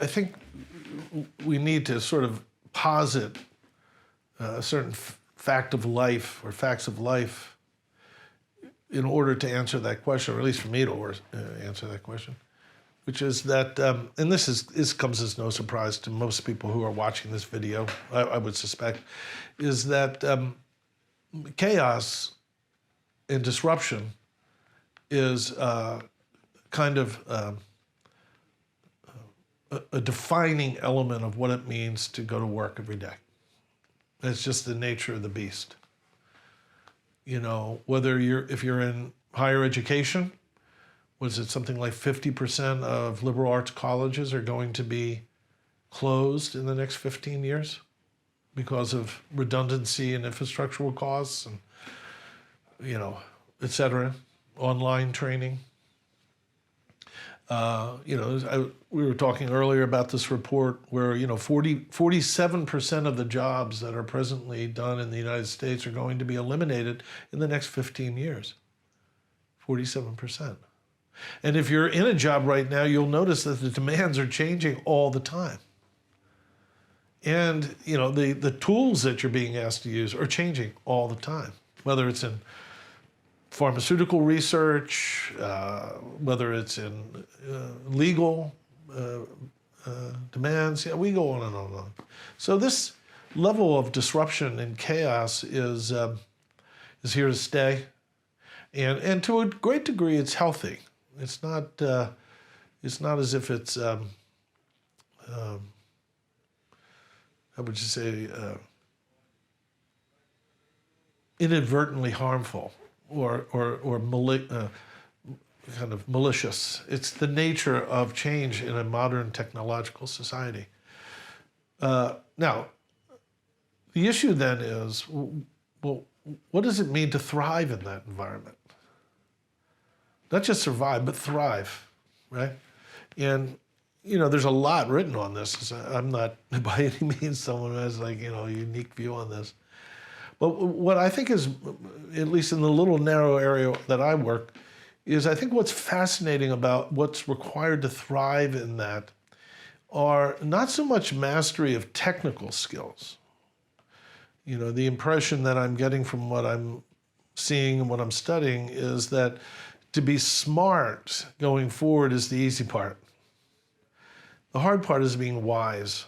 I think we need to sort of posit a certain fact of life or facts of life in order to answer that question, or at least for me to answer that question, which is that, and this comes as no surprise to most people who are watching this video, I would suspect, is that chaos and disruption is kind of a defining element of what it means to go to work every day. It's just the nature of the beast. You know, if you're in higher education, was it something like 50% of liberal arts colleges are going to be closed in the next 15 years because of redundancy and infrastructural costs and, you know, et cetera, online training. You know, we were talking earlier about this report where, you know, 47% of the jobs that are presently done in the United States are going to be eliminated in the next 15 years. 47%. And if you're in a job right now, you'll notice that the demands are changing all the time. And, you know, the tools that you're being asked to use are changing all the time, whether it's in pharmaceutical research, whether it's in legal demands. Yeah, we go on and on and on. So this level of disruption and chaos is here to stay, and to a great degree, it's healthy. It's not as if it's how would you say inadvertently harmful. Or kind of malicious. It's the nature of change in a modern technological society. Now, the issue then is, well, what does it mean to thrive in that environment? Not just survive, but thrive, right? And, you know, there's a lot written on this. I'm not by any means someone who has, like, you know, a unique view on this. But what I think is, at least in the little narrow area that I work, is I think what's fascinating about what's required to thrive in that are not so much mastery of technical skills. You know, the impression that I'm getting from what I'm seeing and what I'm studying is that to be smart going forward is the easy part. The hard part is being wise.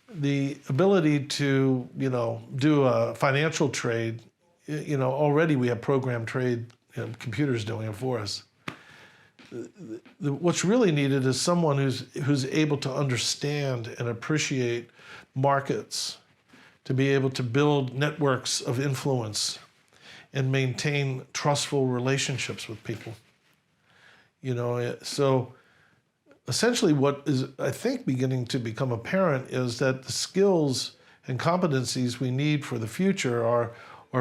The ability to, you know, do a financial trade, you know, already we have programmed trade, you know, computers doing it for us. What's really needed is someone who's able to understand and appreciate markets, to be able to build networks of influence and maintain trustful relationships with people. You know, so essentially what is, I think, beginning to become apparent is that the skills and competencies we need for the future are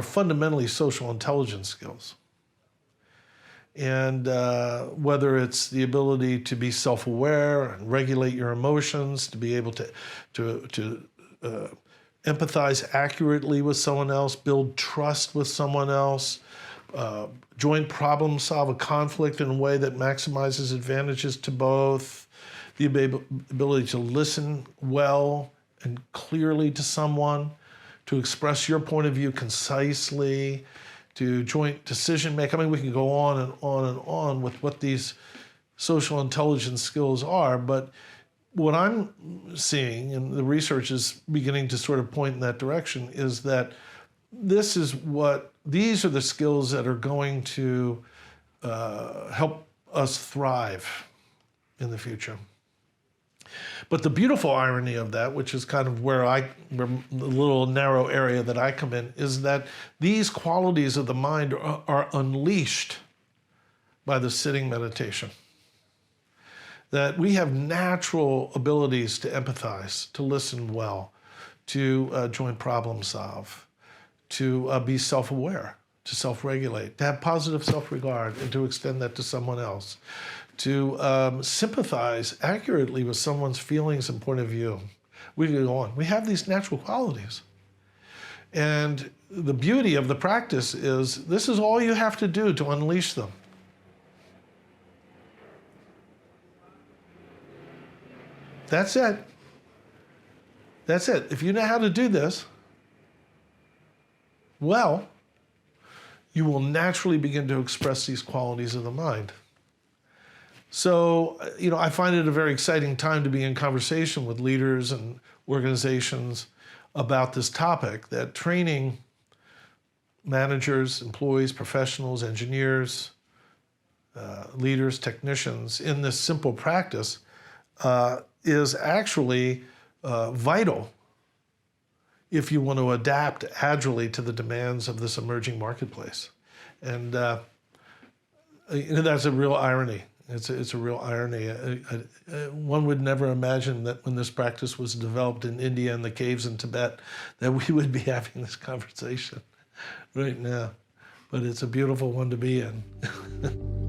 fundamentally social intelligence skills. And whether it's the ability to be self-aware and regulate your emotions, to be able to empathize accurately with someone else, build trust with someone else, joint problem solve a conflict in a way that maximizes advantages to both, the ability to listen well and clearly to someone, to express your point of view concisely, to joint decision make. I mean, we can go on and on and on with what these social intelligence skills are, but what I'm seeing, and the research is beginning to sort of point in that direction, is that these are the skills that are going to help us thrive in the future. But the beautiful irony of that, which is kind of where the little narrow area that I come in, is that these qualities of the mind are unleashed by the sitting meditation. That we have natural abilities to empathize, to listen well, to joint problem solve, to be self-aware, to self-regulate, to have positive self-regard, and to extend that to someone else, to sympathize accurately with someone's feelings and point of view. We can go on. We have these natural qualities. And the beauty of the practice is this is all you have to do to unleash them. That's it. That's it. If you know how to do this, well, you will naturally begin to express these qualities of the mind. So, I find it a very exciting time to be in conversation with leaders and organizations about this topic, that training managers, employees, professionals, engineers, leaders, technicians in this simple practice is actually vital if you want to adapt agilely to the demands of this emerging marketplace. And that's a real irony. It's a real irony. One would never imagine that when this practice was developed in India and the caves in Tibet, that we would be having this conversation right now. But it's a beautiful one to be in.